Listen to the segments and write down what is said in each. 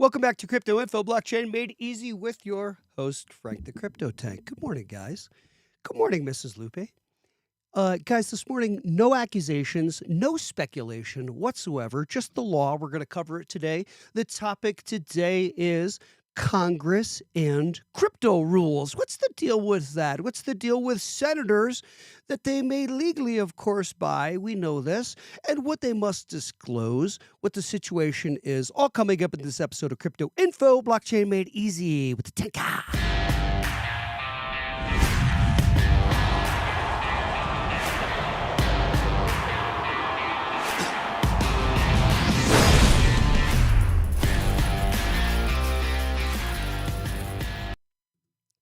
Welcome back to Crypto Info, Blockchain Made Easy with your host, Frank the Crypto Tank. Good morning, guys. Good morning, Mrs. Lupe. Guys, this morning, no accusations, no speculation whatsoever, just the law. We're going to cover it today. The topic today is Congress and crypto rules. What's the deal with that? What's the deal with senators that they may legally, of course, buy? We know this. And what they must disclose, what the situation is, all coming up in this episode of Crypto Info, Blockchain Made Easy with the Tanka.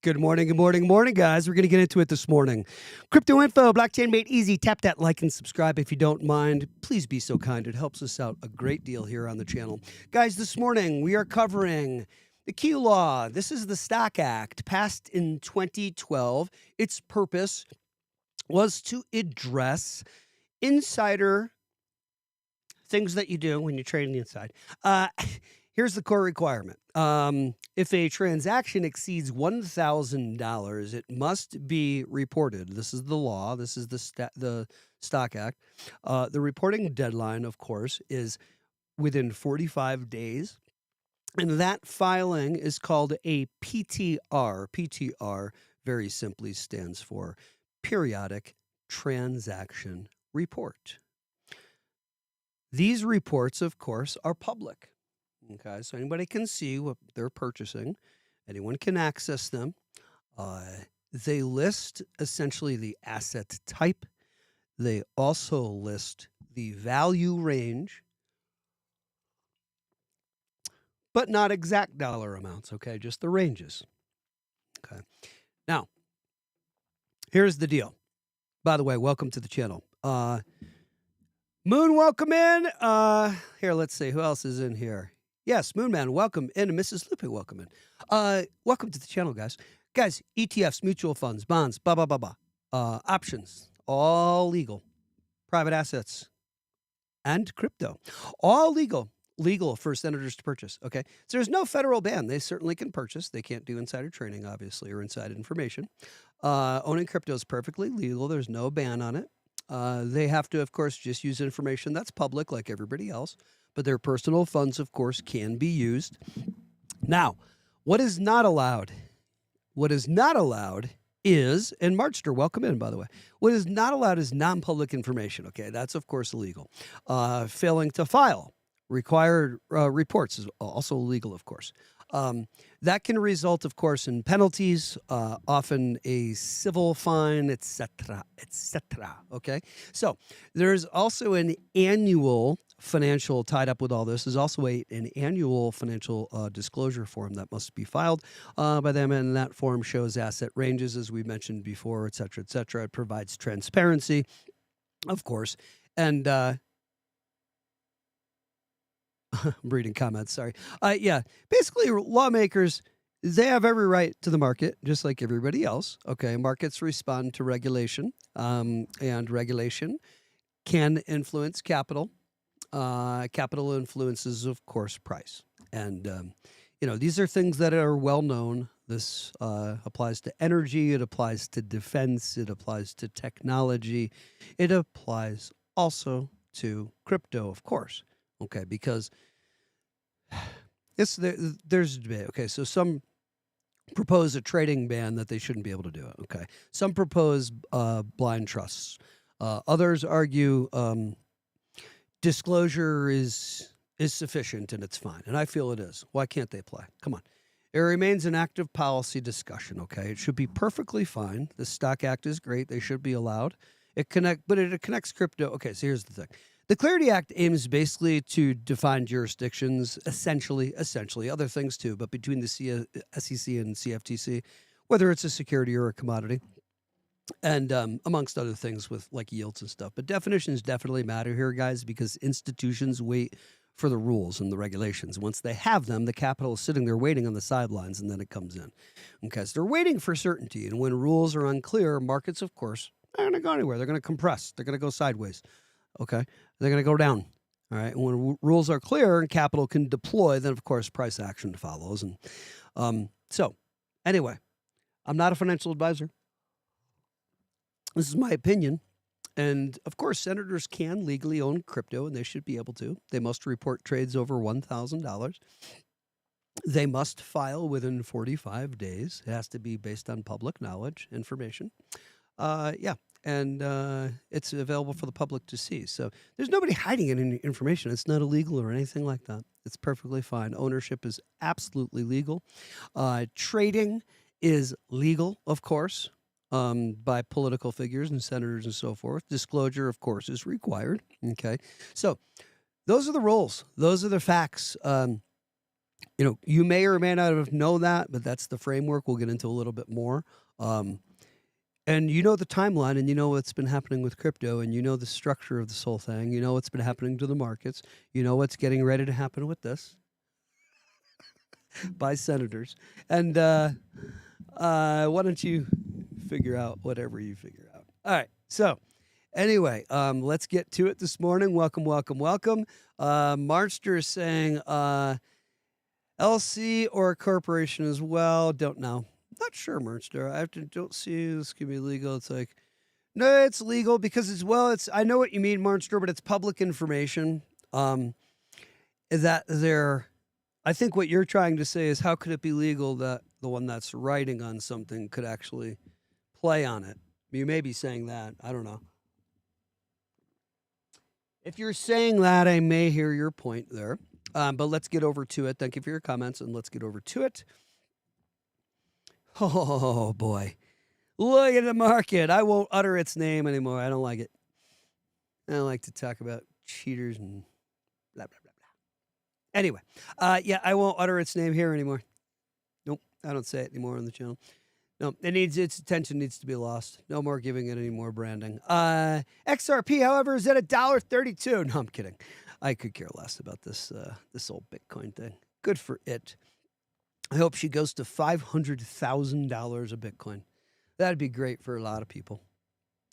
Good morning, guys. We're going to get into it this morning. Crypto Info, Blockchain Made Easy. Tap that like and subscribe if you don't mind. Please be so kind. It helps us out a great deal here on the channel. Guys, this morning we are covering the Q Law. This is the Stock Act passed in 2012. Its purpose was to address insider things that you do when you're trading the inside. Here's the core requirement. If a transaction exceeds $1,000, it must be reported. This is the law. This is the Stock Act. The reporting deadline, of course, is within 45 days. And that filing is called a PTR. PTR very simply stands for Periodic Transaction Report. These reports, of course, are public. Okay, so anybody can see what they're purchasing. Anyone can access them. They list essentially the asset type. They also list the value range, but not exact dollar amounts, okay? Just the ranges. Okay. Now, here's the deal. By the way, welcome to the channel. Moon, welcome in. Here, let's see. Who else is in here? Yes, Moonman, welcome in. And Mrs. Lupe, welcome in. Welcome to the channel, guys. Guys, ETFs, mutual funds, bonds, options, all legal. Private assets and crypto, all legal. Legal for senators to purchase, okay? So there's no federal ban. They certainly can purchase. They can't do insider trading, obviously, or inside information. Owning crypto is perfectly legal. There's no ban on it. They have to, of course, just use information that's public like everybody else. But their personal funds, of course, can be used. Now, what is not allowed? What is not allowed is, and Marchster, welcome in, by the way. What is not allowed is non-public information, okay? That's, of course, illegal. Failing to file required reports is also illegal, of course. That can result, of course, in penalties, often a civil fine, etc., etc., okay? So there's also an annual financial, tied up with all this, is also an annual financial disclosure form that must be filed by them, and that form shows asset ranges, as we mentioned before, etc., etc. It provides transparency, of course, and I'm reading comments, sorry. Yeah, basically lawmakers, they have every right to the market, just like everybody else. Okay, markets respond to regulation, and regulation can influence capital. Capital influences, of course, price. And, these are things that are well known. This applies to energy. It applies to defense. It applies to technology. It applies also to crypto, of course. Okay, because there's debate. Okay, so some propose a trading ban that they shouldn't be able to do it. Okay, some propose blind trusts. Others argue disclosure is sufficient and it's fine, and I feel it is. Why can't they play? Come on. It remains an active policy discussion. Okay, it should be perfectly fine. The Stock Act is great. They should be allowed. It connects crypto. Okay, so here's the thing. The Clarity Act aims basically to define jurisdictions, essentially, other things too, but between the SEC and CFTC, whether it's a security or a commodity, and amongst other things with like yields and stuff. But definitions definitely matter here, guys, because institutions wait for the rules and the regulations. Once they have them, the capital is sitting there waiting on the sidelines, and then it comes in. Okay, so they're waiting for certainty, and when rules are unclear, markets, of course, aren't going to go anywhere. They're going to compress. They're going to go sideways. Okay, they're going to go down. All right. And when rules are clear and capital can deploy, then of course price action follows. And so anyway, I'm not a financial advisor. This is my opinion. And of course, senators can legally own crypto, and they should be able to. They must report trades over $1,000. They must file within 45 days. It has to be based on public knowledge information. Yeah. And it's available for the public to see. So there's nobody hiding any information. It's not illegal or anything like that. It's perfectly fine. Ownership is absolutely legal. Trading is legal, of course, by political figures and senators and so forth. Disclosure, of course, is required. Okay. So those are the rules. Those are the facts. You may or may not have known that, but that's the framework. We'll get into a little bit more. And you know the timeline, and you know what's been happening with crypto, and you know the structure of this whole thing. You know what's been happening to the markets. You know what's getting ready to happen with this by senators. And why don't you figure out whatever you figure out? All right. So anyway, let's get to it this morning. Welcome. Marster is saying LC or a corporation as well. Don't know. Not sure, Marster. Don't see this could be legal. It's like, no, it's legal because I know what you mean, Marster, but it's public information. I think what you're trying to say is how could it be legal that the one that's writing on something could actually play on it? You may be saying that. I don't know. If you're saying that, I may hear your point there. But let's get over to it. Thank you for your comments, and let's get over to it. Oh, boy. Look at the market. I won't utter its name anymore. I don't like it. I don't like to talk about cheaters and blah, blah, blah, blah. Anyway, I won't utter its name here anymore. Nope, I don't say it anymore on the channel. No, its attention needs to be lost. No more giving it any more branding. XRP, however, is at $1.32. No, I'm kidding. I could care less about this old Bitcoin thing. Good for it. I hope she goes to $500,000 a Bitcoin. That'd be great for a lot of people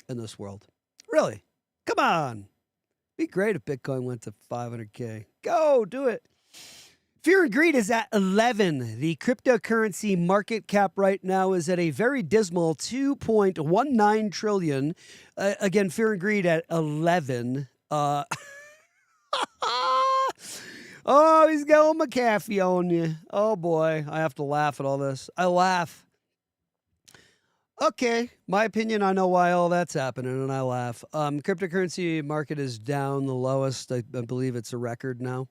in this world. Really? Come on. Be great if Bitcoin went to 500K. Go, do it. Fear and greed is at 11. The cryptocurrency market cap right now is at a very dismal 2.19 trillion. Again, fear and greed at 11. Oh, he's going McAfee on you. Oh, boy. I have to laugh at all this. I laugh. Okay. My opinion, I know why all that's happening, and I laugh. Cryptocurrency market is down the lowest. I believe it's a record now.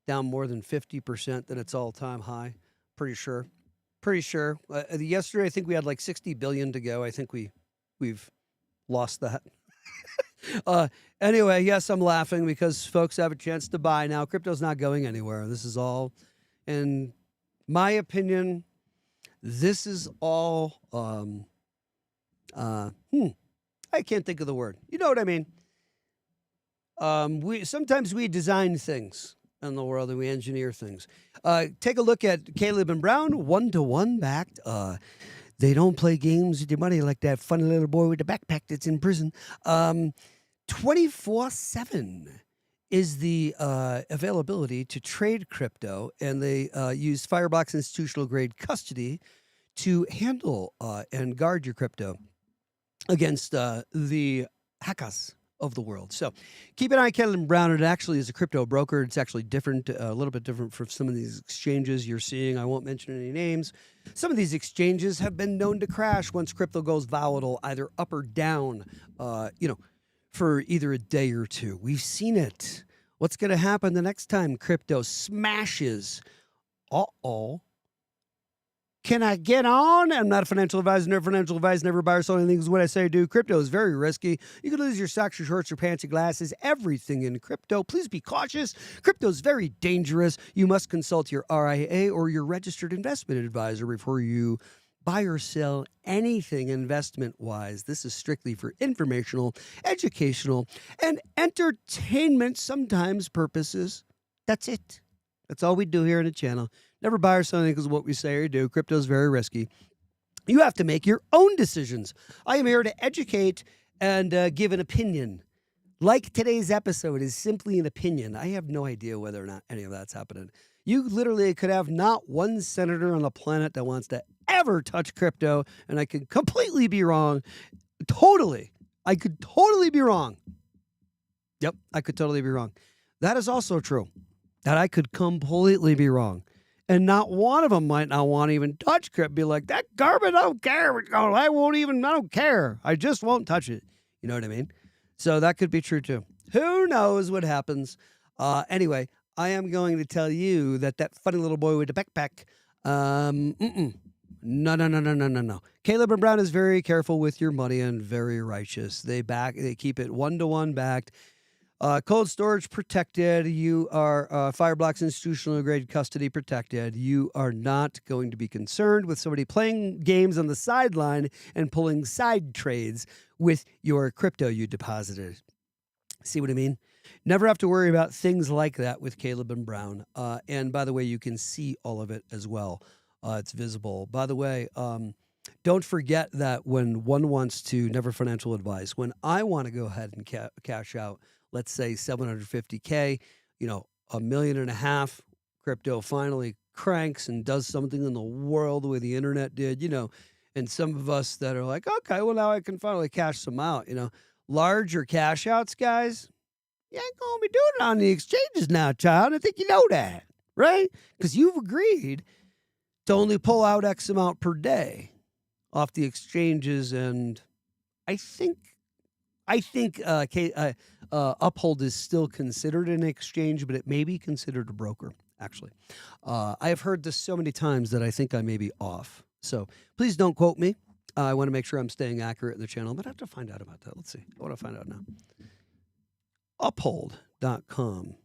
Down more than 50% than its all-time high. Pretty sure. Yesterday, I think we had like 60 billion to go. I think we've lost that. Anyway, yes, I'm laughing because folks have a chance to buy now. Crypto's not going anywhere. This is all, in my opinion, this is all, I can't think of the word. You know what I mean? Sometimes we design things in the world and we engineer things. Take a look at Caleb and Brown, 1-to-1 backed. They don't play games with your money like that funny little boy with the backpack that's in prison. 24/7 is the availability to trade crypto, and they use Firebox institutional grade custody to handle and guard your crypto against the hackers of the world. So keep an eye on Caleb Brown. It actually is a crypto broker. It's actually different, a little bit different from some of these exchanges you're seeing. I won't mention any names. Some of these exchanges have been known to crash once crypto goes volatile, either up or down, for either a day or two. We've seen it. What's going to happen the next time crypto smashes? Uh-oh. Can I get on? I'm not a financial advisor, never buy or sell anything is what I say do. Crypto is very risky. You can lose your socks, your shorts, your pants, your glasses, everything in crypto. Please be cautious. Crypto is very dangerous. You must consult your RIA or your registered investment advisor before you buy or sell anything investment-wise. This is strictly for informational, educational, and entertainment sometimes purposes. That's it. That's all we do here on the channel. Never buy or sell anything because of what we say or do. Crypto is very risky. You have to make your own decisions. I am here to educate and give an opinion. like today's episode is simply an opinion. I have no idea whether or not any of that's happening. You literally could have not one senator on the planet that wants to ever touch crypto, and I could completely be wrong. Totally. I could totally be wrong. Yep, I could totally be wrong. That is also true, that I could completely be wrong. And not one of them might not want to even touch crypto. Be like, that garbage, I don't care. I don't care. I just won't touch it. You know what I mean? So that could be true too. Who knows what happens? Anyway, I am going to tell you that funny little boy with the backpack, no. Caleb and Brown is very careful with your money and very righteous. They keep it 1-to-1 backed. Cold storage protected. You are Fireblocks institutional grade custody protected. You are not going to be concerned with somebody playing games on the sideline and pulling side trades with your crypto you deposited. See what I mean? Never have to worry about things like that with Caleb and Brown. And by the way, you can see all of it as well. It's visible. By the way, don't forget that when one wants to, never financial advice, when I want to go ahead and cash out, let's say $750K, $1.5 million, crypto finally cranks and does something in the world the way the internet did, and some of us that are like, okay, well, now I can finally cash some out, larger cash outs, guys, you ain't going to be doing it on the exchanges now, child. I think you know that, right? Because you've agreed to only pull out X amount per day off the exchanges, and I think Uphold is still considered an exchange, but it may be considered a broker, actually. I have heard this so many times that I think I may be off. So please don't quote me. I want to make sure I'm staying accurate in the channel, but I have to find out about that. Let's see. I want to find out now. Uphold.com.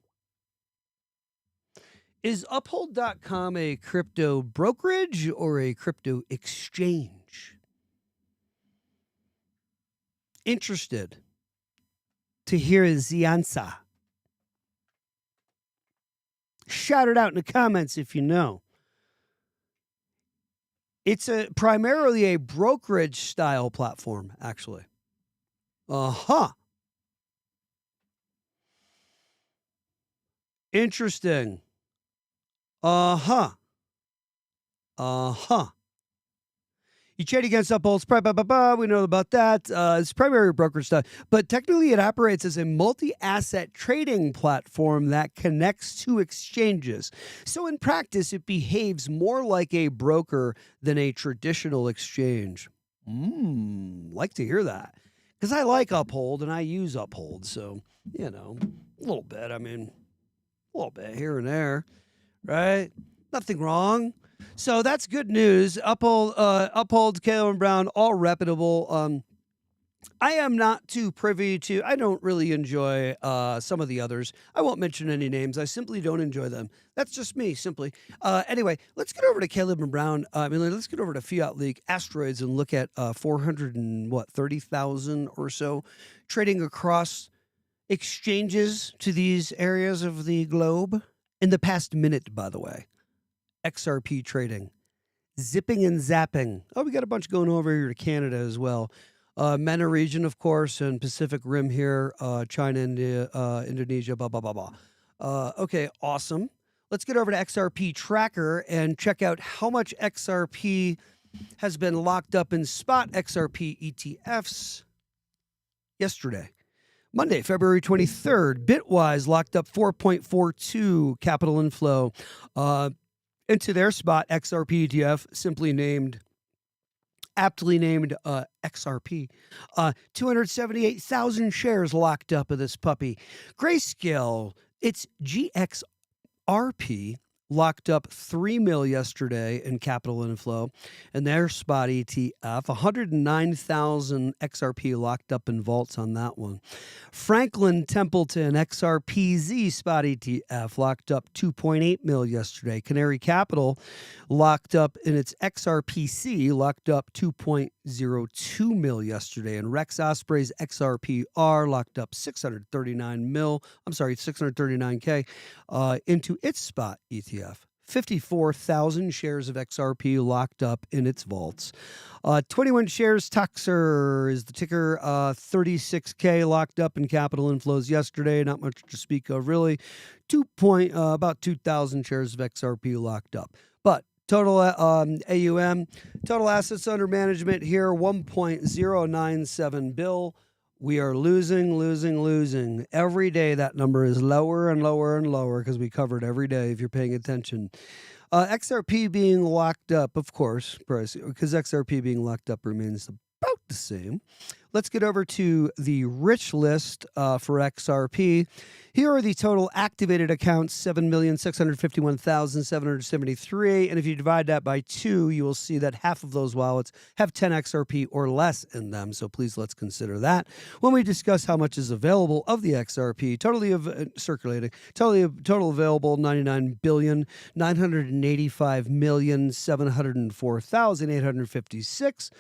Is Uphold.com a crypto brokerage or a crypto exchange? Interested to hear the answer. Shout it out in the comments if you know. It's primarily a brokerage style platform, actually. Interesting. You trade against Uphold's, we know about that. It's primary brokerage stuff. But technically it operates as a multi-asset trading platform that connects to exchanges. So in practice, it behaves more like a broker than a traditional exchange. Like to hear that. Because I like Uphold and I use Uphold. So, a little bit. A little bit here and there, right? Nothing wrong. So that's good news. Uphold, Caleb and Brown, all reputable. I am not too privy to, I don't really enjoy some of the others. I won't mention any names. I simply don't enjoy them. That's just me, simply. Anyway, let's get over to Caleb and Brown. Let's get over to Fiat League Asteroids and look at 430,000 or so trading across exchanges to these areas of the globe in the past minute, by the way. XRP trading, zipping and zapping. Oh, we got a bunch going over here to Canada as well. MENA region, of course, and Pacific Rim here, China, India, Indonesia, blah, blah, blah, blah. Okay, awesome. Let's get over to XRP Tracker and check out how much XRP has been locked up in spot XRP ETFs yesterday. Monday, February 23rd, Bitwise locked up 4.42 capital inflow into their spot XRP ETF, aptly named XRP. 278,000 shares locked up of this puppy. Grayscale, it's GXRP, locked up 3 mil yesterday in capital inflow, and their spot ETF, 109,000 XRP locked up in vaults on that one. Franklin Templeton XRPZ spot ETF locked up 2.8 mil yesterday. Canary Capital locked up in its XRPC, locked up 2.02 mil yesterday, and Rex Osprey's XRPR locked up 639K into its spot ETF. 54,000 shares of XRP locked up in its vaults. 21 shares, Tuxer is the ticker. 36K locked up in capital inflows yesterday. Not much to speak of, really. About 2,000 shares of XRP locked up. But total AUM, total assets under management here, 1.097 bill. We are losing. Every day that number is lower and lower and lower because we cover it every day if you're paying attention. XRP being locked up, of course, because XRP being locked up remains about the same. Let's get over to the rich list for XRP. Here are the total activated accounts, 7,651,773. And if you divide that by 2, you will see that half of those wallets have 10 XRP or less in them. So please let's consider that when we discuss how much is available of the XRP. Circulating, total available, 99,985,704,856.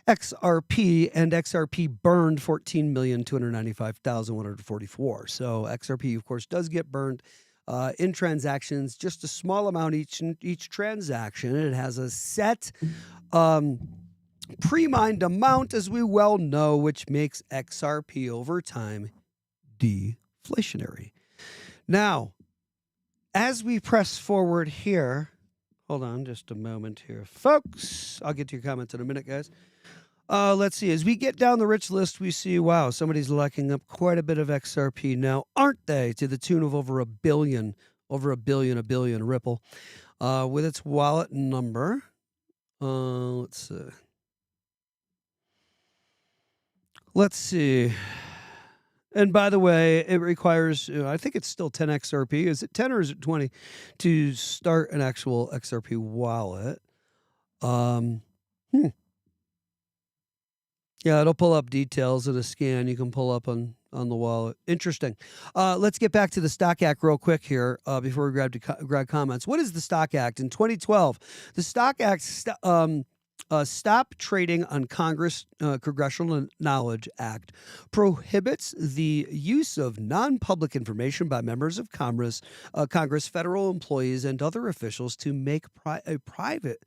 XRP, and XRP burned 14,295,144. So XRP, of course, does get burned in transactions, just a small amount each transaction. It has a set pre-mined amount, as we well know, which makes XRP over time deflationary. Now, as we press forward here, hold on just a moment here, folks. I'll get to your comments in a minute, guys. Let's see. As we get down the rich list, we see, wow, somebody's locking up quite a bit of XRP now, aren't they? To the tune of over a billion Ripple, with its wallet number. Let's see. And by the way, it requires, I think it's still 10 XRP. Is it 10 or is it 20 to start an actual XRP wallet? Yeah, it'll pull up details in a scan you can pull up on the wallet. Interesting. Let's get back to the Stock Act real quick here before we grab comments. What is the Stock Act? In 2012, the Stock Act Stop Trading on Congressional Knowledge Act prohibits the use of non-public information by members of Congress, federal employees, and other officials to make a profit.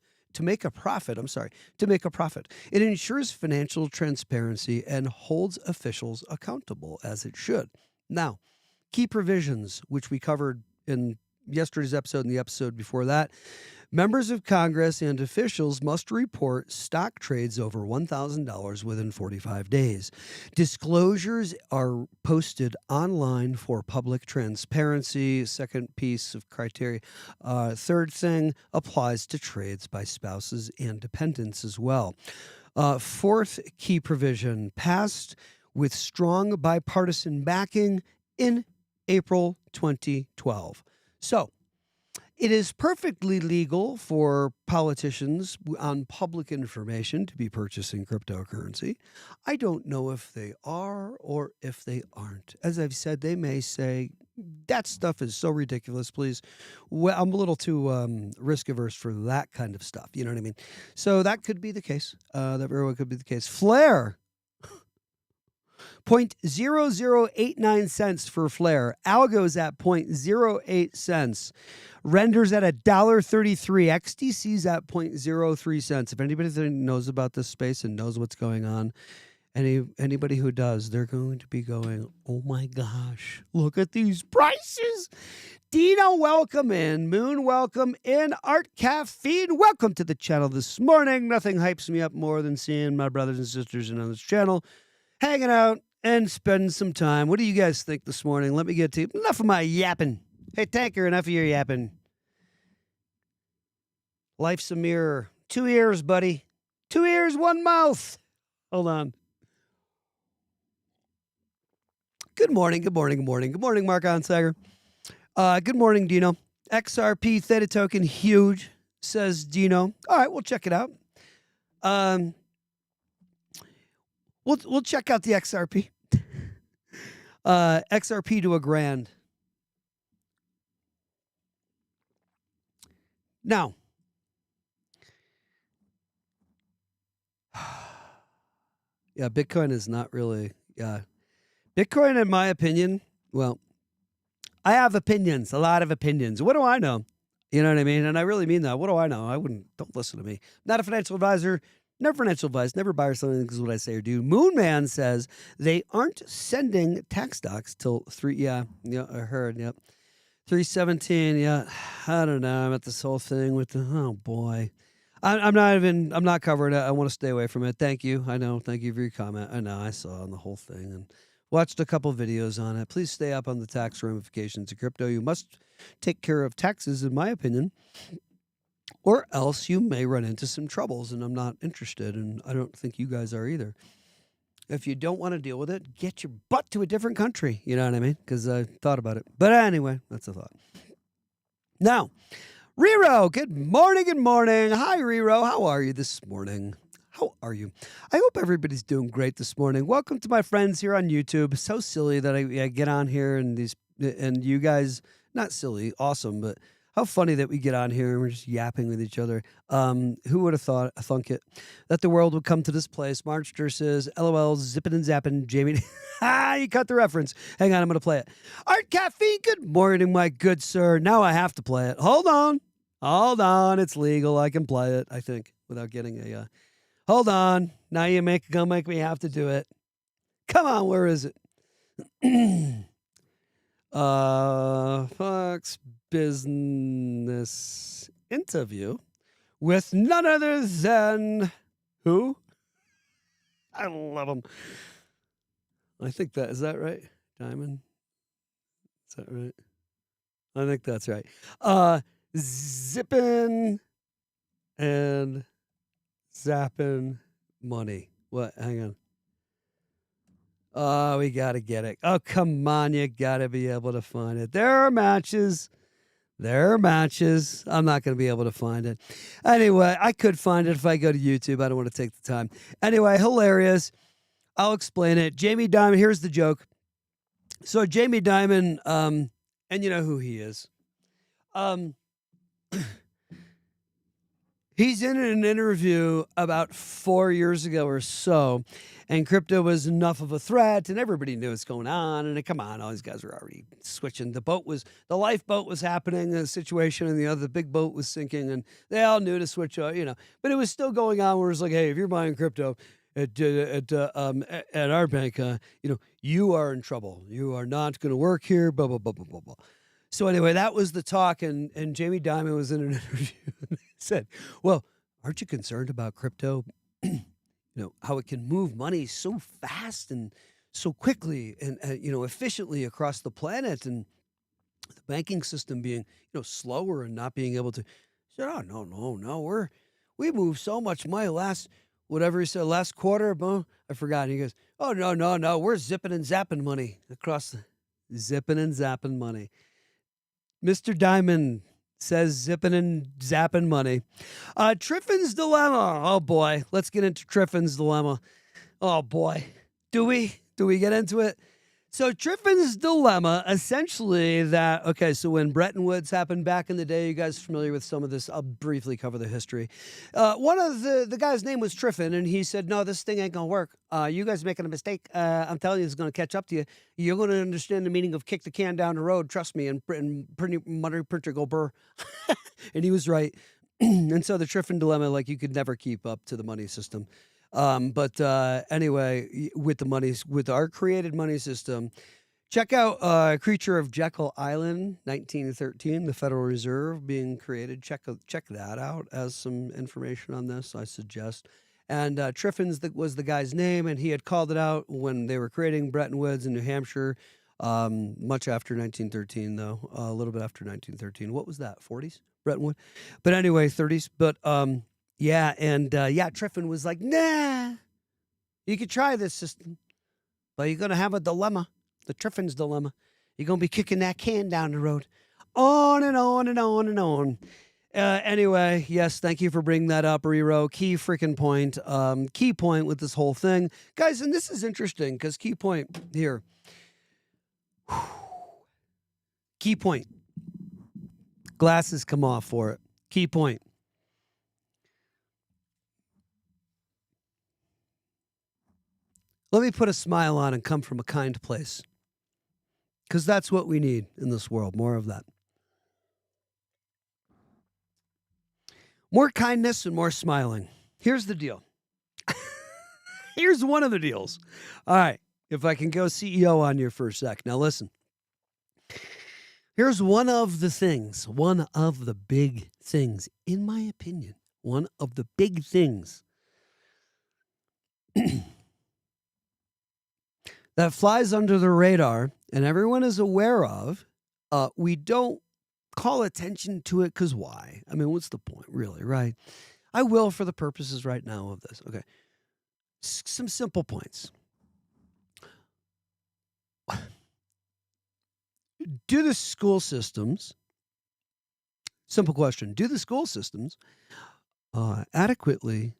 It ensures financial transparency and holds officials accountable, as it should. Now, key provisions, which we covered in yesterday's episode and the episode before that. Members of Congress and officials must report stock trades over $1,000 within 45 days. Disclosures are posted online for public transparency. Second piece of criteria. Third thing applies to trades by spouses and dependents as well. Fourth key provision, passed with strong bipartisan backing in April 2012. So, it is perfectly legal for politicians on public information to be purchasing cryptocurrency. I don't know if they are or if they aren't. As I've said, they may say, that stuff is so ridiculous, please. Well, I'm a little too risk averse for that kind of stuff. You know what I mean? So that could be the case. That very well could be the case. Flare. 0.0089 cents for Flare. Algo's at 0.08 cents. Renders at $1.33. XDC's at 0.03 cents. If anybody knows about this space and knows what's going on, anybody who does, they're going to be going, oh my gosh, look at these prices. Dino, welcome in. Moon, welcome in. Art Caffeine, welcome to the channel this morning. Nothing hypes me up more than seeing my brothers and sisters on this channel hanging out and spending some time. What do you guys think this morning? Let me get to enough of my yapping. Hey, Tanker, enough of your yapping. Life's a mirror. 2 ears, buddy. 2 ears, 1 mouth. Hold on. Good morning, Mark Onsager. Good morning, Dino. XRP Theta token, huge, says Dino. All right, we'll check it out. We'll check out the XRP. XRP to $1,000. Now, yeah, Bitcoin is not really, Bitcoin, in my opinion, well, I have opinions, a lot of opinions. What do I know? You know what I mean? And I really mean that. What do I know? Don't listen to me. Not a financial advisor. Never financial advice. Never buy or sell anything is what I say or do. Moonman says they aren't sending tax docs till 3. Yeah, I heard. Yep. 317. Yeah. I don't know. I'm at this whole thing with oh boy. I'm not covering it. I want to stay away from it. Thank you. I know. Thank you for your comment. I know. I saw on the whole thing and watched a couple videos on it. Please stay up on the tax ramifications of crypto. You must take care of taxes, in my opinion, or else you may run into some troubles, and I'm not interested, and I don't think you guys are either. If you don't want to deal with it, get your butt to a different country. You know what I mean? Because I thought about it. But anyway, that's a thought. Now, Rero, good morning, good morning. Hi, Rero. How are you this morning? How are you? I hope everybody's doing great this morning. Welcome to my friends here on YouTube. So silly that I get on here and you guys, not silly, awesome, but how funny that we get on here and we're just yapping with each other. Who would have thunk it, that the world would come to this place? Marchster says, LOL, zipping and zapping, Jamie. You cut the reference. Hang on, I'm going to play it. Art Caffeine, good morning, my good sir. Now I have to play it. Hold on. It's legal. I can play it, I think, without getting a... Hold on. Now you're gonna make me have to do it. Come on, where is it? Fox Business interview with none other than who? I love him. I think is that right? Diamond? Is that right? I think that's right. Zippin' and zapping money. What? Hang on. Oh, we got to get it. Oh, come on. You got to be able to find it. There are matches. I'm not going to be able to find it. Anyway, I could find it if I go to YouTube. I don't want to take the time. Anyway, hilarious. I'll explain it. Jamie Dimon, here's the joke. So Jamie Dimon, and you know who he is. He's in an interview about 4 years ago or so, and crypto was enough of a threat, and everybody knew what's going on. And come on, all these guys were already switching. The lifeboat was happening, a situation, and the big boat was sinking, and they all knew to switch, But it was still going on where it's like, hey, if you're buying crypto at our bank, you are in trouble. You are not going to work here. Blah blah blah blah blah blah. So anyway, that was the talk, and Jamie Dimon was in an interview and he said, well, aren't you concerned about crypto? How it can move money so fast and so quickly and efficiently across the planet, and the banking system being slower and not being able to. He said, oh, no, we moved so much money last quarter. I forgot. He goes, oh, no, we're zipping and zapping money across zipping and zapping money. Mr. Diamond says zipping and zapping money. Triffin's dilemma. Oh, boy. Let's get into Triffin's dilemma. Oh, boy. Do we get into it? So Triffin's dilemma, essentially so when Bretton Woods happened back in the day, you guys are familiar with some of this. I'll briefly cover the history. One of the guy's name was Triffin, and he said, no, this thing ain't going to work. You guys are making a mistake. I'm telling you, it's going to catch up to you. You're going to understand the meaning of kick the can down the road. Trust me. And money printer go burr. And he was right. And so the Triffin dilemma, you could never keep up to the money system. But anyway, with our created money system, check out Creature of Jekyll Island, 1913, the Federal Reserve being created. Check that out as some information on this, I suggest. And Triffin's was the guy's name, and he had called it out when they were creating Bretton Woods in New Hampshire, much after 1913, though, a little bit after 1913. What was that, 40s? Bretton Woods? But anyway, 30s. But Triffin was like, nah, you could try this system, but you're going to have a dilemma, the Triffin's dilemma. You're going to be kicking that can down the road, on and on and on and on. Anyway, yes, thank you for bringing that up, Rero. Key point with this whole thing. Guys, and this is interesting because key point here. Key point. Glasses come off for it. Key point. Let me put a smile on and come from a kind place. Because that's what we need in this world, more of that. More kindness and more smiling. Here's the deal. Here's one of the deals. All right. If I can go CEO on you for a sec. Now, listen. Here's one of the things, one of the big things, in my opinion, one of the big things that flies under the radar and everyone is aware of. We don't call attention to it because why? I mean, what's the point, really, right? I will for the purposes right now of this. Okay. Some simple points. Do the school systems, simple question, do the school systems adequately,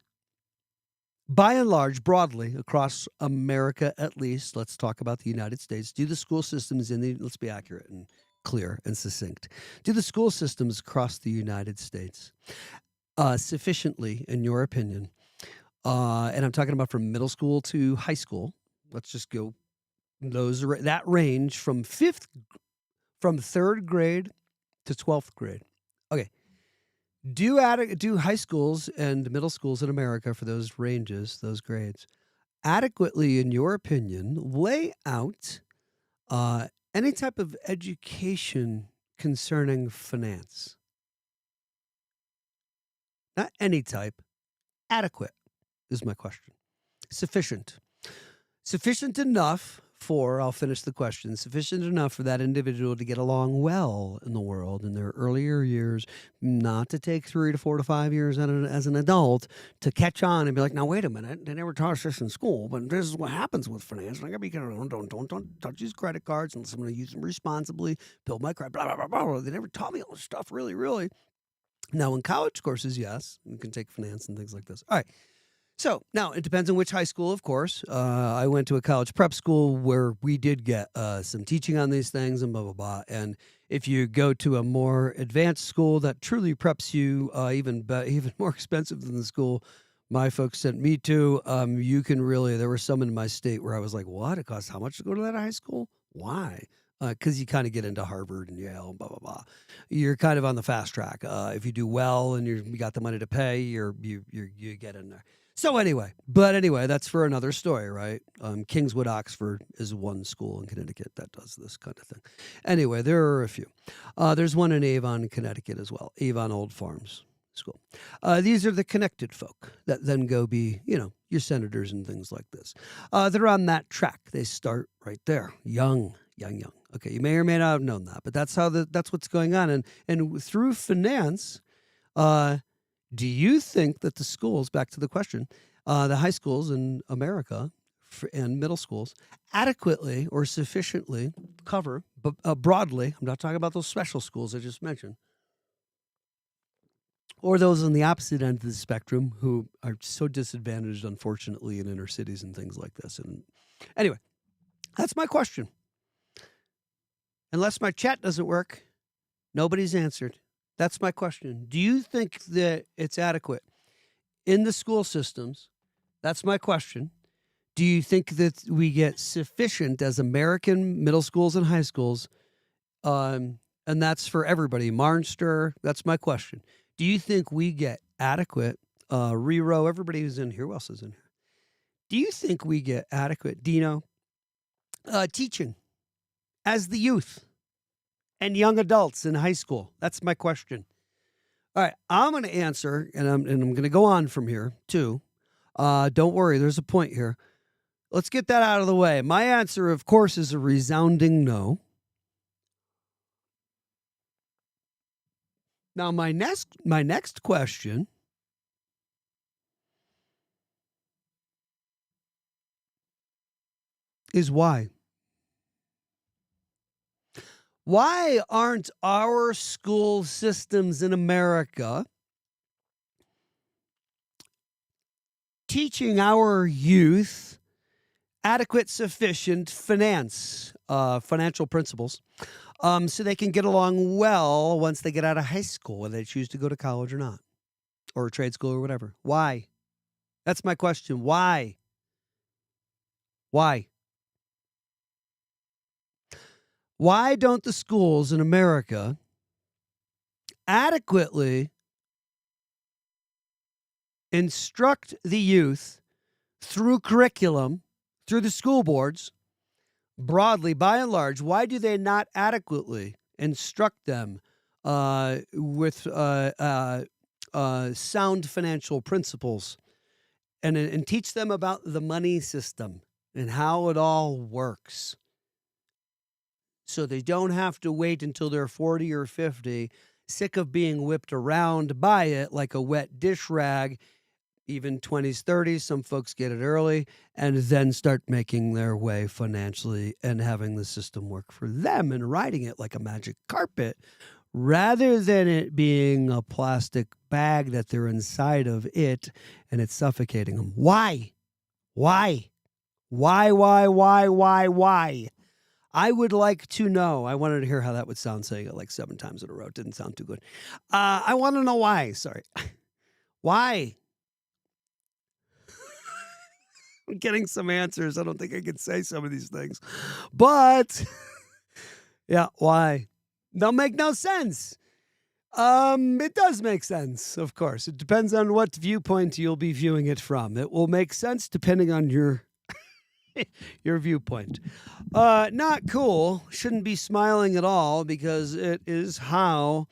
by and large, broadly, across America at least, let's talk about the United States, do the school systems let's be accurate and clear and succinct, do the school systems across the United States sufficiently, in your opinion, and I'm talking about from middle school to high school, let's just go that range from third grade to 12th grade. Okay. Do high schools and middle schools in America for those ranges, those grades, adequately, in your opinion, lay out any type of education concerning finance? Not any type. Adequate is my question. Sufficient. Sufficient enough for, I'll finish the question, sufficient enough for that individual to get along well in the world in their earlier years, not to take 3 to 4 to 5 years as an adult to catch on and be like, now, wait a minute, they never taught us this in school, but this is what happens with finance. And I got to be careful. Don't touch these credit cards unless I'm going to use them responsibly, build my credit, blah, blah, blah, blah. They never taught me all this stuff, really, really. Now, in college courses, yes, you can take finance and things like this. All right. So now it depends on which high school, of course. I went to a college prep school where we did get some teaching on these things and blah, blah, blah. And if you go to a more advanced school that truly preps you, even more expensive than the school my folks sent me to, you can really, there were some in my state where I was like, what? It costs how much to go to that high school? Why? Because you kind of get into Harvard and Yale, blah, blah, blah. You're kind of on the fast track. If you do well and you got the money to pay, you get in there. So anyway, that's for another story, right? Kingswood, Oxford is one school in Connecticut that does this kind of thing. Anyway, there are a few. There's one in Avon, Connecticut as well, Avon Old Farms School. These are the connected folk that then go be, your senators and things like this. They're on that track. They start right there, young. Okay, you may or may not have known that, but that's what's going on. And through finance, do you think that the schools, back to the question, the high schools in America and middle schools adequately or sufficiently cover, broadly, I'm not talking about those special schools I just mentioned, or those on the opposite end of the spectrum who are so disadvantaged, unfortunately, in inner cities and things like this. And anyway, that's my question. Unless my chat doesn't work, nobody's answered. That's my question. Do you think that it's adequate in the school systems? That's my question. Do you think that we get sufficient as American middle schools and high schools? And that's for everybody. Marnster, that's my question. Do you think we get adequate, Rero, everybody who's in here, who else is in here? Do you think we get adequate, Dino, teaching as the youth and young adults in high school? That's my question. All right, I'm going to answer, and I'm going to go on from here, too. Don't worry, there's a point here. Let's get that out of the way. My answer, of course, is a resounding no. Now, my next question is why? Why aren't our school systems in America teaching our youth adequate, sufficient financial principles, so they can get along well once they get out of high school, whether they choose to go to college or not, or a trade school or whatever? Why? That's my question. Why? Why? Why don't the schools in America adequately instruct the youth through curriculum, through the school boards, broadly, by and large, why do they not adequately instruct them with sound financial principles and teach them about the money system and how it all works? So they don't have to wait until they're 40 or 50, sick of being whipped around by it like a wet dish rag, even 20s, 30s. Some folks get it early and then start making their way financially and having the system work for them and riding it like a magic carpet rather than it being a plastic bag that they're inside of it and it's suffocating them. Why? Why? Why? I would like to know. I wanted to hear how that would sound saying it like 7 times in a row. It didn't sound too good. I want to know why. Sorry. Why? I'm getting some answers. I don't think I can say some of these things. But, yeah, why? They'll make no sense. It does make sense, of course. It depends on what viewpoint you'll be viewing it from. It will make sense depending on your viewpoint. Not cool. Shouldn't be smiling at all because it is how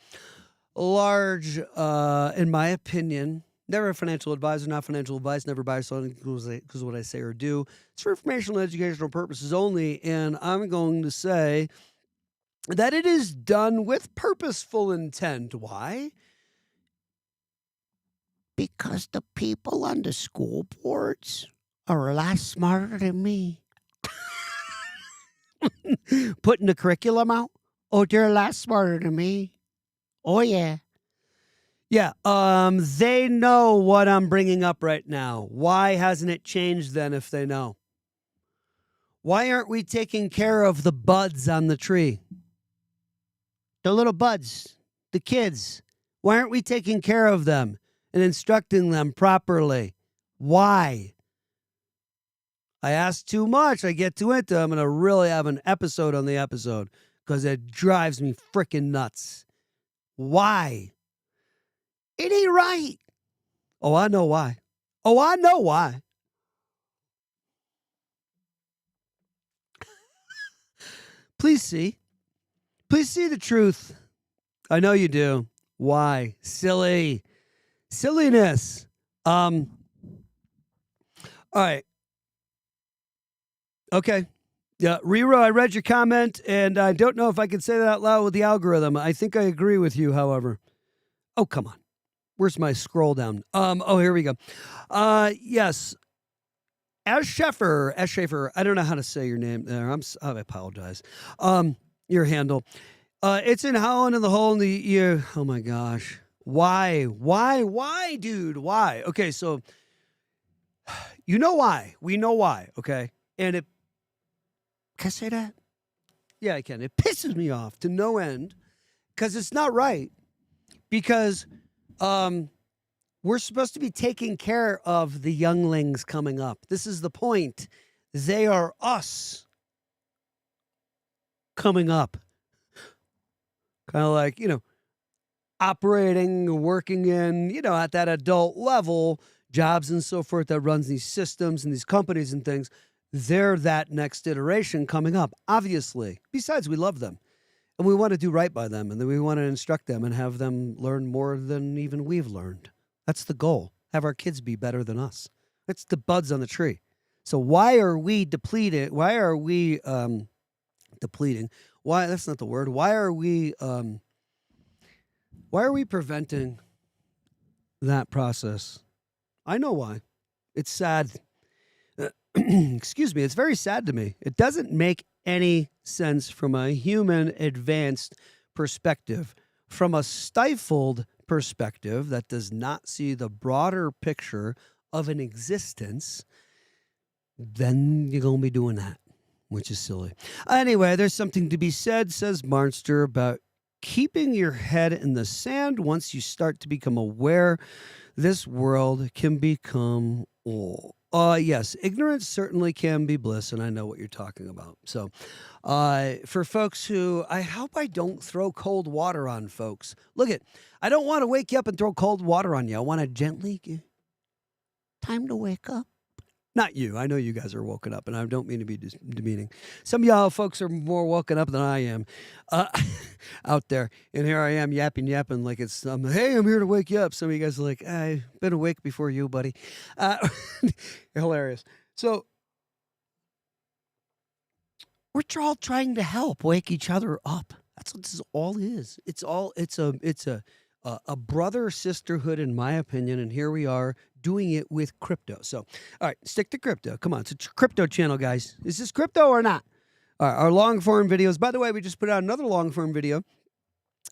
large, in my opinion, never a financial advisor, not financial advice, never buy something because of what I say or do. It's for informational and educational purposes only, and I'm going to say that it is done with purposeful intent. Why? Because the people on the school boards are a lot smarter than me. Putting the curriculum out? Oh, they're a lot smarter than me. Oh, yeah. Yeah, they know what I'm bringing up right now. Why hasn't it changed then if they know? Why aren't we taking care of the buds on the tree? The little buds, the kids. Why aren't we taking care of them and instructing them properly? Why? I ask too much. I get too into it. I'm going to really have an episode on the episode because it drives me freaking nuts. Why? It ain't right. Oh, I know why. Please see. Please see the truth. I know you do. Why? Silliness. All right. Okay. Yeah, Rero, I read your comment, and I don't know if I can say that out loud with the algorithm. I think I agree with you, however. Oh, come on. Where's my scroll down? Here we go. Yes. S. Schaefer, I don't know how to say your name there. I apologize. Your handle. It's in Holland and the hole in the ear. Oh my gosh. Why, dude? Why? Okay, so you know why. We know why, okay? And it, can I say that? Yeah, I can. It pisses me off to no end because it's not right. Because we're supposed to be taking care of the younglings coming up. This is the point. They are us coming up. Kind of like, operating, working in, at that adult level, jobs and so forth that runs these systems and these companies and things. They're that next iteration coming up, obviously. Besides, we love them. And we want to do right by them. And then we want to instruct them and have them learn more than even we've learned. That's the goal. Have our kids be better than us. It's the buds on the tree. So why are we depleted? Why are we depleting? Why? That's not the word. Why are we preventing that process? I know why. It's sad. Excuse me. It's very sad to me. It doesn't make any sense from a human advanced perspective. From a stifled perspective that does not see the broader picture of an existence, then you're going to be doing that, which is silly. Anyway, there's something to be said, says Marnster, about keeping your head in the sand. Once you start to become aware, this world can become old. Yes, ignorance certainly can be bliss, and I know what you're talking about. So for folks who, I hope I don't throw cold water on folks. Look I don't want to wake you up and throw cold water on you. I want to gently time to wake up. Not you. I know you guys are woken up, and I don't mean to be demeaning. Some of y'all folks are more woken up than I am out there. And here I am yapping like it's, hey, I'm here to wake you up. Some of you guys are like, I've been awake before you, buddy. Hilarious. So we're all trying to help wake each other up. That's what this all is. It's a brother sisterhood, in my opinion, and here we are doing it with crypto. So, all right, stick to crypto. Come on, it's a crypto channel, guys. Is this crypto or not? All right, our long form videos. By the way, we just put out another long form video.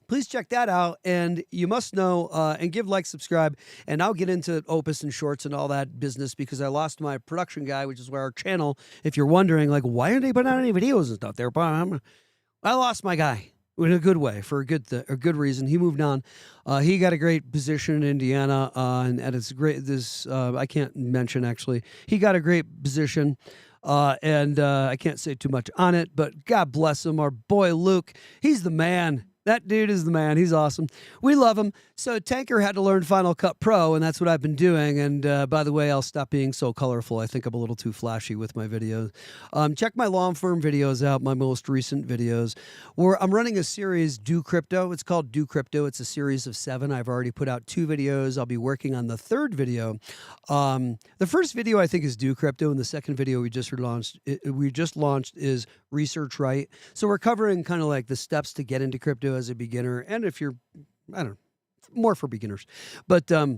Please check that out, and you must know and give, like, subscribe, and I'll get into Opus and shorts and all that business because I lost my production guy, which is where our channel, if you're wondering, like, why aren't they putting out any videos and stuff there? I lost my guy. In a good way, for a good reason. He moved on. He got a great position in Indiana, and it's great. I can't mention actually. He got a great position, and I can't say too much on it. But God bless him, our boy Luke. He's the man. That dude is the man. He's awesome. We love him. So Tanker had to learn Final Cut Pro, and that's what I've been doing. And by the way, I'll stop being so colorful. I think I'm a little too flashy with my videos. Check my long form videos out, my most recent videos, where I'm running a series, Do Crypto. It's called Do Crypto. It's a series of 7. I've already put out 2 videos. I'll be working on the 3rd video. The first video I think is Do Crypto, and the second video we just launched is Research Right. So we're covering kind of like the steps to get into crypto as a beginner, and if you're, I don't know, more for beginners. But our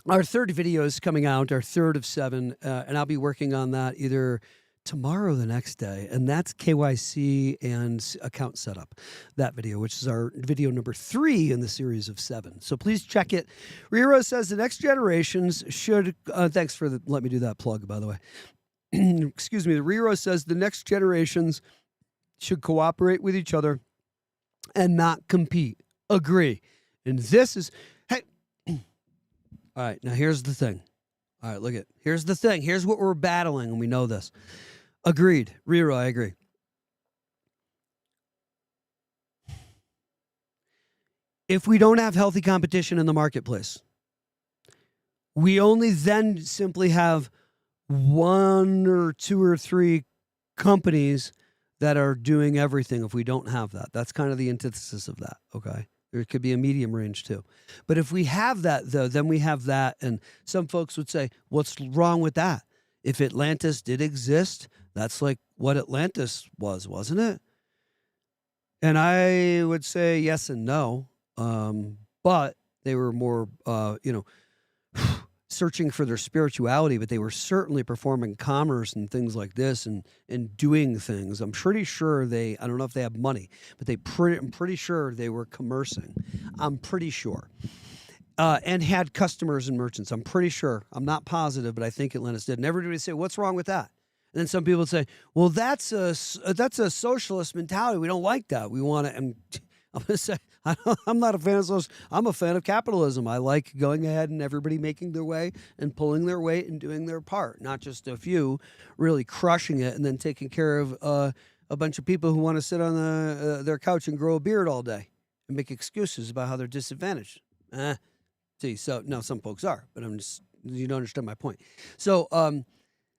3rd video is coming out, our 3rd of 7, and I'll be working on that either tomorrow or the next day, and that's KYC and account setup, that video, which is our video number 3 in the series of 7. So please check it. Riro says the next generations should, thanks for let me do that plug, by the way. Excuse me. The Riro says the next generations should cooperate with each other and not compete. Agree. And this is, hey, all right, now here's the thing. All right, look at, here's the thing. Here's what we're battling, and we know this. Agreed. Riro, I agree. If we don't have healthy competition in the marketplace, we only then simply have 1 or 2 or 3 companies that are doing everything. If we don't have that, that's kind of the antithesis of that. Okay. There could be a medium range too. But if we have that, though, then we have that. And some folks would say, what's wrong with that? If Atlantis did exist, that's like what Atlantis was, wasn't it? And I would say yes and no. But they were more, searching for their spirituality, but they were certainly performing commerce and things like this and doing things. I'm pretty sure I don't know if they have money, but I'm pretty sure they were commercing. I'm pretty sure. And had customers and merchants. I'm pretty sure. I'm not positive, but I think Atlantis did. And everybody would say, what's wrong with that? And then some people would say, well, that's a socialist mentality. We don't like that. We want to, and I'm going to say, I'm not a fan of socialism. I'm a fan of capitalism. I like going ahead and everybody making their way and pulling their weight and doing their part, not just a few really crushing it and then taking care of a bunch of people who want to sit on their couch and grow a beard all day and make excuses about how they're disadvantaged. See, so no, some folks are, but you don't understand my point. So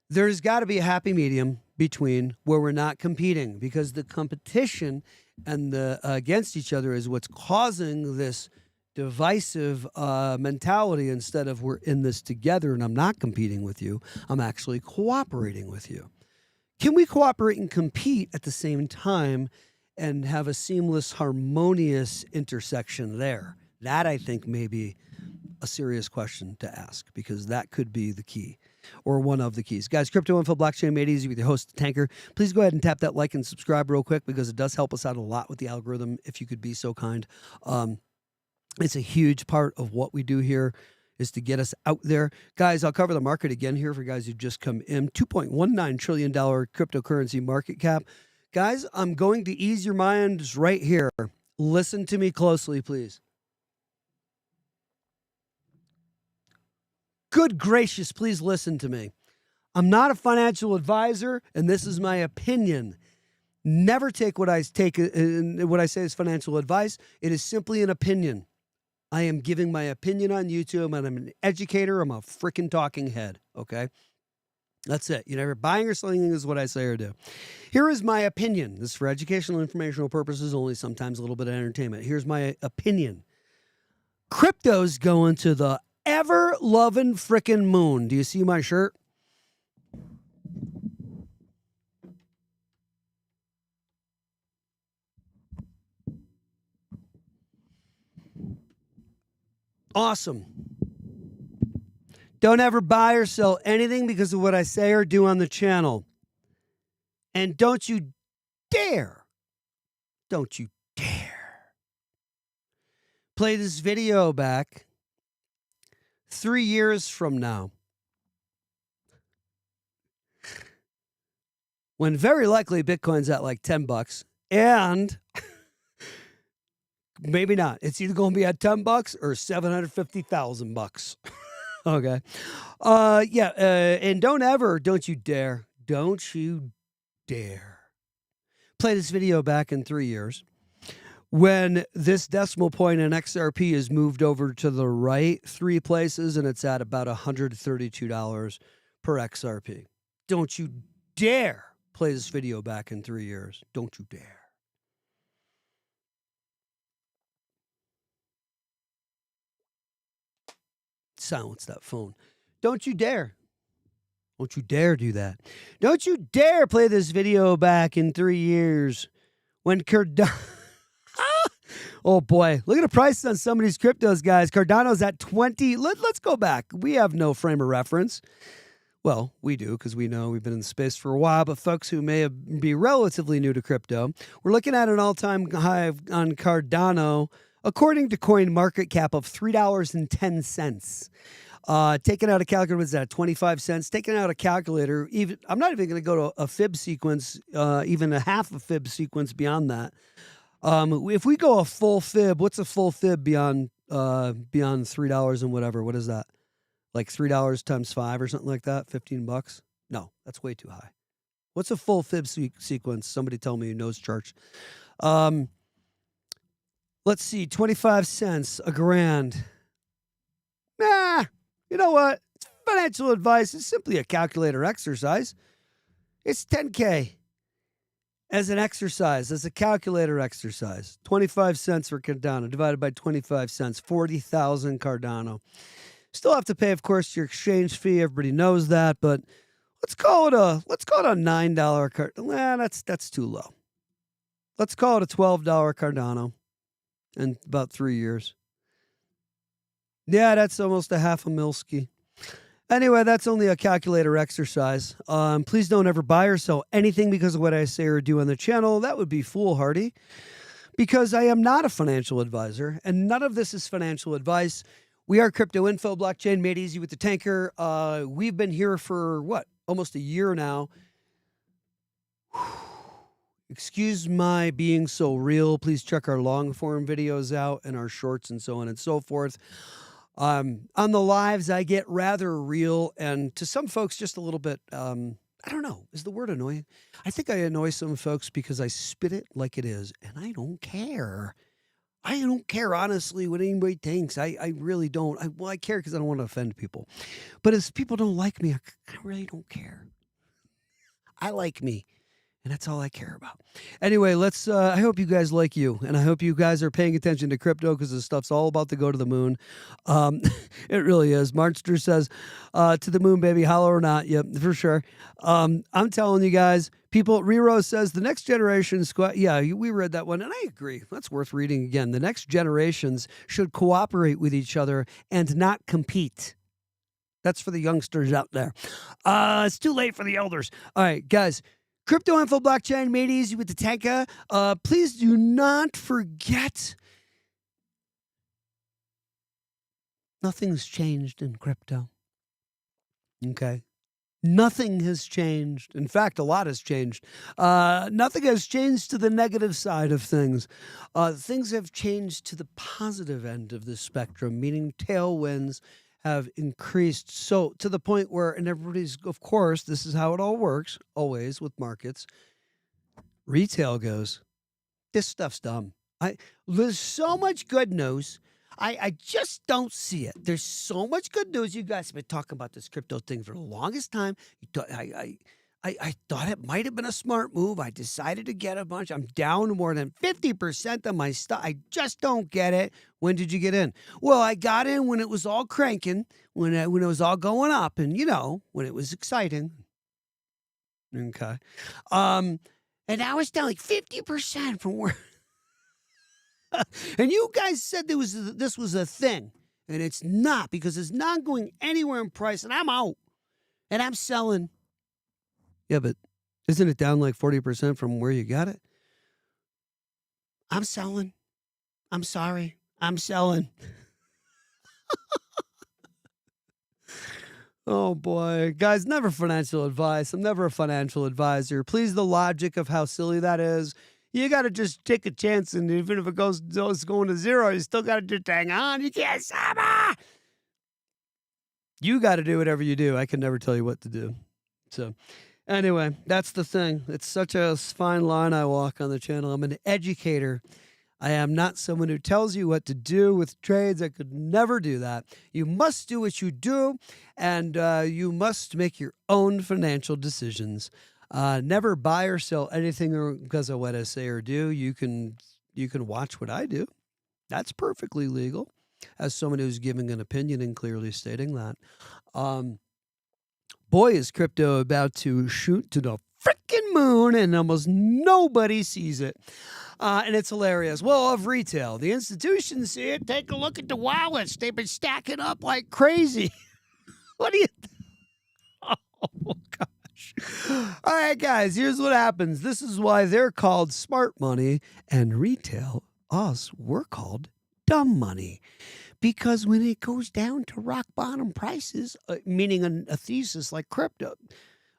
there's got to be a happy medium between where we're not competing, because the competition and the against each other is what's causing this divisive mentality, instead of we're in this together and I'm not competing with you, I'm actually cooperating with you. Can we cooperate and compete at the same time and have a seamless, harmonious intersection there? That, I think, may be a serious question to ask, because that could be the key, or one of the keys. Guys, Crypto Info Blockchain Made Easy with your host, Tanker. Please go ahead and tap that like and subscribe real quick, because it does help us out a lot with the algorithm, if you could be so kind. It's a huge part of what we do here, is to get us out there. Guys, I'll cover the market again here for guys who just come in. $2.19 trillion cryptocurrency market cap. Guys, I'm going to ease your minds right here. Listen to me closely, please. Good gracious, please listen to me. I'm not a financial advisor, and this is my opinion. Never take what I say as financial advice. It is simply an opinion. I am giving my opinion on YouTube, and I'm an educator. I'm a freaking talking head, okay? That's it. You never buying or selling is what I say or do. Here is my opinion. This is for educational, informational purposes only, sometimes a little bit of entertainment. Here's my opinion. Crypto's going to the ever-loving frickin' moon. Do you see my shirt? Awesome. Don't ever buy or sell anything because of what I say or do on the channel. And don't you dare play this video back 3 years from now, when very likely Bitcoin's at like $10, and maybe not. It's either going to be at $10 or $750,000. Okay. And don't you dare play this video back in 3 years when this decimal point in XRP is moved over to the right 3 places and it's at about $132 per XRP. Don't you dare play this video back in 3 years. Don't you dare. Silence that phone. Don't you dare. Don't you dare do that. Don't you dare play this video back in 3 years when Cardano... Oh boy, look at the prices on some of these cryptos, guys. Cardano's at 20. Let's go back. We have no frame of reference. Well, we do because we know we've been in the space for a while, but folks who may be relatively new to crypto, we're looking at an all-time high on Cardano, according to CoinMarketCap, of $3.10. Taking out a calculator was at 25 cents. Taking out a calculator, I'm not even going to go to a fib sequence, even a half a fib sequence beyond that. If we go a full fib, what's a full fib beyond $3 and whatever? What is that? Like $3 times 5 or something like that? $15? No, that's way too high. What's a full fib sequence? Somebody tell me who knows charts. Let's see, 25 cents, a grand. Nah, you know what? It's financial advice. It's simply a calculator exercise. It's 10K as an exercise, as a calculator exercise. 25 cents for Cardano divided by 25 cents, 40,000 Cardano. Still have to pay, of course, your exchange fee. Everybody knows that, but let's call it a $9 card. Nah, that's too low. Let's call it a $12 Cardano in about 3 years. Yeah, that's almost a half a milski. Anyway, that's only a calculator exercise. Please don't ever buy or sell anything because of what I say or do on the channel. That would be foolhardy because I am not a financial advisor, and none of this is financial advice. We are Crypto Info, blockchain made easy with the tanker. We've been here for, almost a year now. Excuse my being so real. Please check our long form videos out and our shorts and so on and so forth. On the lives, I get rather real, and to some folks, just a little bit, I don't know, is the word annoying? I think I annoy some folks because I spit it like it is, and I don't care. I don't care, honestly, what anybody thinks. I really don't. I care because I don't want to offend people. But if people don't like me, I really don't care. I like me. And that's all I care about. Anyway, I hope you guys like you. And I hope you guys are paying attention to crypto because this stuff's all about to go to the moon. It really is. Marchster says, to the moon, baby, hollow or not. Yep, for sure. I'm telling you guys, people, Rero says, the next generation, yeah, we read that one. And I agree. That's worth reading again. The next generations should cooperate with each other and not compete. That's for the youngsters out there. It's too late for the elders. All right, guys. Crypto Info Blockchain made easy with the tanka. Please do not forget, nothing's changed in crypto. Okay? Nothing has changed. In fact, a lot has changed. Nothing has changed to the negative side of things. Things have changed to the positive end of the spectrum, meaning tailwinds have increased so to the point where, and everybody's, of course, this is how it all works, always with markets. Retail goes, this stuff's dumb. There's so much good news. I just don't see it. There's so much good news. You guys have been talking about this crypto thing for the longest time. I thought it might have been a smart move. I decided to get a bunch. I'm down more than 50% of my stuff. I just don't get it. When did you get in? Well, I got in when it was all cranking, when it was all going up, and when it was exciting. Okay. And now it's down like 50% from where. And you guys said this was a thing, and it's not, because it's not going anywhere in price, and I'm out, and I'm selling. Yeah, but isn't it down like 40% from where you got it? I'm selling. I'm sorry. I'm selling. Oh, boy. Guys, never financial advice. I'm never a financial advisor. Please, the logic of how silly that is. You got to just take a chance, and even if it's going to zero, you still got to just hang on. You can't stop it. You got to do whatever you do. I can never tell you what to do. So anyway, that's the thing. It's such a fine line I walk on the channel. I'm an educator. I am not someone who tells you what to do with trades. I could never do that. You must do what you do, and you must make your own financial decisions. Never buy or sell anything because of what I say or do. You can watch what I do. That's perfectly legal, as someone who's giving an opinion and clearly stating that. Boy, is crypto about to shoot to the freaking moon, and almost nobody sees it. And it's hilarious. Well, of retail, the institutions see it. Take a look at the wallets. They've been stacking up like crazy. What do you Oh, gosh. All right, guys, here's what happens. This is why they're called smart money, and retail, us, we're called dumb money. Because when it goes down to rock bottom prices, meaning a thesis like crypto,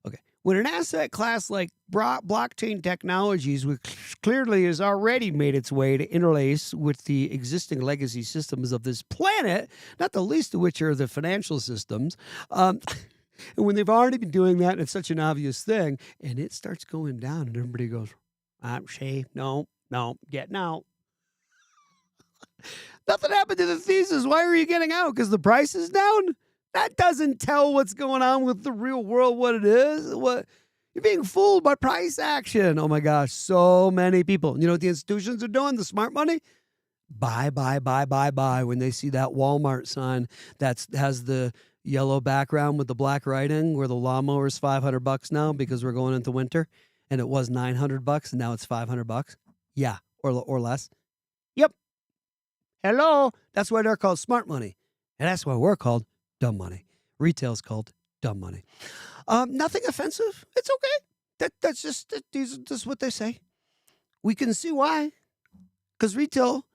okay, when an asset class like blockchain technologies, which clearly has already made its way to interlace with the existing legacy systems of this planet, not the least of which are the financial systems, and when they've already been doing that, and it's such an obvious thing, and it starts going down, and everybody goes, no, getting out. Nothing happened to the thesis. Why are you getting out? Because the price is down? That doesn't tell what's going on with the real world, what it is. What you're being fooled by price action. Oh my gosh, so many people. You know what the institutions are doing? The smart money? Buy. When they see that Walmart sign that has the yellow background with the black writing, where the lawnmower is $500 now because we're going into winter, and it was $900 and now it's $500. Yeah, or less. Yep. Hello. That's why they're called smart money, and that's why we're called dumb money. Retail's called dumb money. Nothing offensive. It's okay. That's just what they say. We can see why, because retail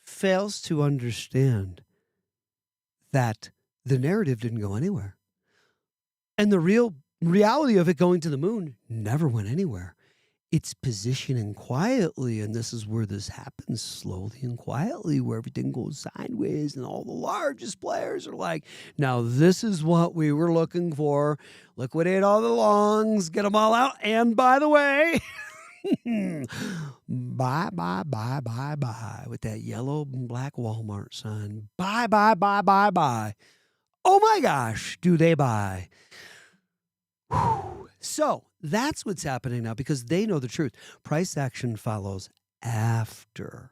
fails to understand that the narrative didn't go anywhere, and the real reality of it going to the moon never went anywhere. It's positioning quietly, and this is where this happens, slowly and quietly, where everything goes sideways, and all the largest players are like, now this is what we were looking for. Liquidate all the longs, get them all out, and by the way, buy, with that yellow and black Walmart sign. Buy. Oh my gosh, do they buy? Whew. So that's what's happening now, because they know the truth. Price action follows after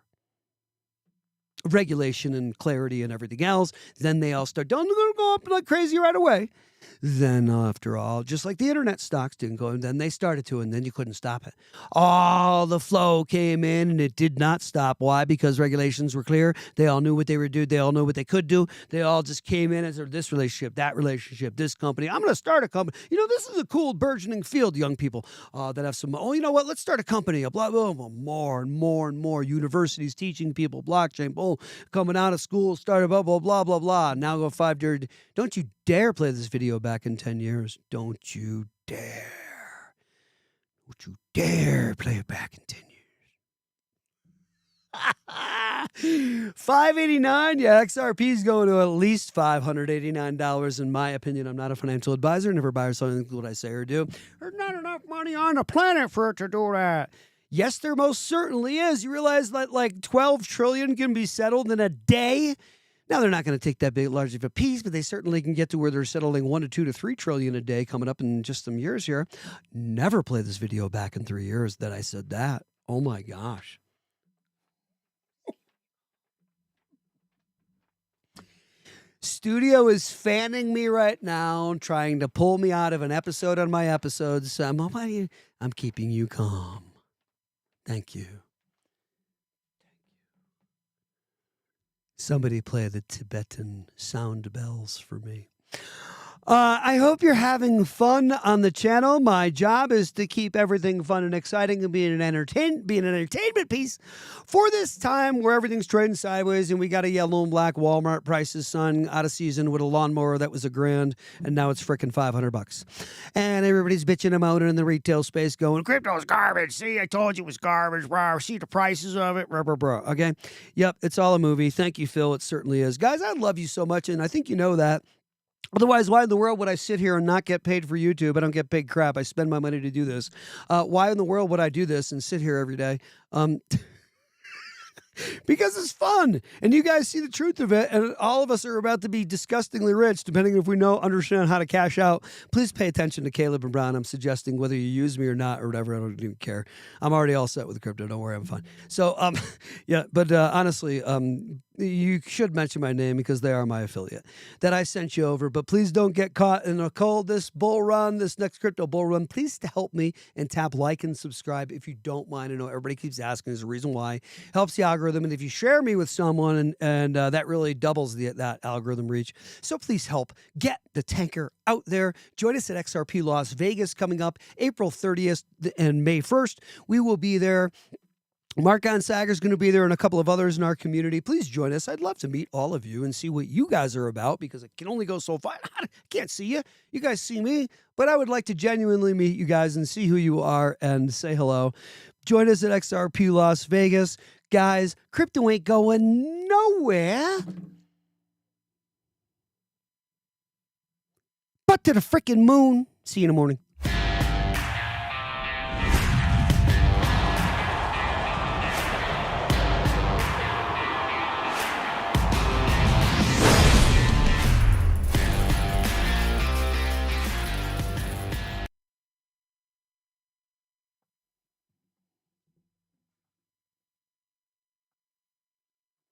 regulation and clarity and everything else. Then they all start, they're going to go up like crazy right away. Then after all, just like the internet stocks didn't go, and then they started to, and then you couldn't stop it. All the flow came in, and it did not stop. Why? Because regulations were clear. They all knew what they were doing. They all knew what they could do. They all just came in as this relationship, that relationship, this company. I'm going to start a company. You know, this is a cool burgeoning field, young people, that have some, you know what? Let's start a company. More and more universities teaching people blockchain, coming out of school, started blah. Now go 5 years. Don't you dare play this video back in 10 years. Don't you dare. Don't you dare play it back in 10 years. $589. Yeah, XRP is going to at least $589. In my opinion, I'm not a financial advisor. Never buy or sell anything what I say or do. There's not enough money on the planet for it to do that. Yes, there most certainly is. You realize that like 12 trillion can be settled in a day? Now, they're not going to take that big, large of a piece, but they certainly can get to where they're settling 1 to 2 to 3 trillion a day coming up in just some years here. Never play this video back in 3 years that I said that. Oh my gosh. Studio is fanning me right now, trying to pull me out of an episode on my episodes. I'm keeping you calm. Thank you. Somebody play the Tibetan sound bells for me. I hope you're having fun on the channel. My job is to keep everything fun and exciting and be an entertainment piece for this time where everything's trading sideways and we got a yellow and black Walmart prices, son, out of season with a lawnmower that was $1,000 and now it's freaking $500. And everybody's bitching them out in the retail space going, crypto's garbage. See, I told you it was garbage. Rah, see the prices of it. Rah, rah, rah. Okay. Yep. It's all a movie. Thank you, Phil. It certainly is. Guys, I love you so much. And I think you know that. Otherwise, why in the world would I sit here and not get paid for YouTube? I don't get paid crap. I spend my money to do this. Why in the world would I do this and sit here every day? Because it's fun, and you guys see the truth of it, and all of us are about to be disgustingly rich, depending if we understand how to cash out. Please pay attention to Caleb and Brown. I'm suggesting whether you use me or not or whatever. I don't even care. I'm already all set with crypto. Don't worry, I'm fine. So, yeah, but honestly, you should mention my name because they are my affiliate that I sent you over. But please don't get caught in a cold. This bull run, this next crypto bull run, please to help me and tap like and subscribe if you don't mind. I know everybody keeps asking. There's a reason why. Helps the algorithm. And if you share me with someone, and that really doubles that algorithm reach. So please help get the tanker out there. Join us at XRP Las Vegas coming up April 30th and May 1st. We will be there. Mark Gonzaga is going to be there and a couple of others in our community. Please join us. I'd love to meet all of you and see what you guys are about because it can only go so far. I can't see you. You guys see me, but I would like to genuinely meet you guys and see who you are and say hello. Join us at XRP Las Vegas. Guys, crypto ain't going nowhere but to the freaking moon. See you in the morning.